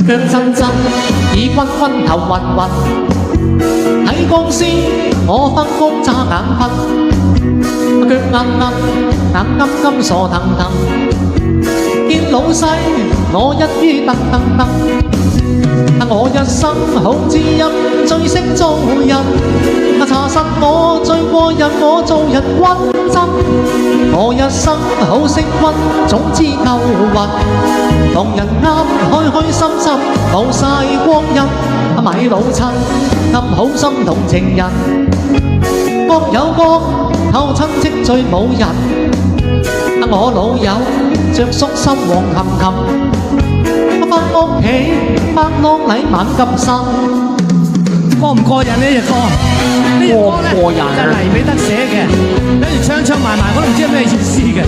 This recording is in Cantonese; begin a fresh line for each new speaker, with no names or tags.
腳震震，耳昏昏頭暈暈。喺公司我返工揸眼瞓，腳硬硬，眼金金傻騰騰。見老細我一於噔噔噔。我一生好知音，最識做人。查實我最過人，我做人均真。我一生好識溫，總之夠運。同人啱，開開心心，冇晒光陰。買老襯，暗好心同情人。各有各，後親戚最冇人。我老友着恤衫黃冚冚，返屋企返屋禮猛咁深。
過唔過癮呢隻歌？呢隻歌咧
過癮
就係黎彼得寫嘅，跟住唱唱埋埋，我都唔知係咩意思嘅。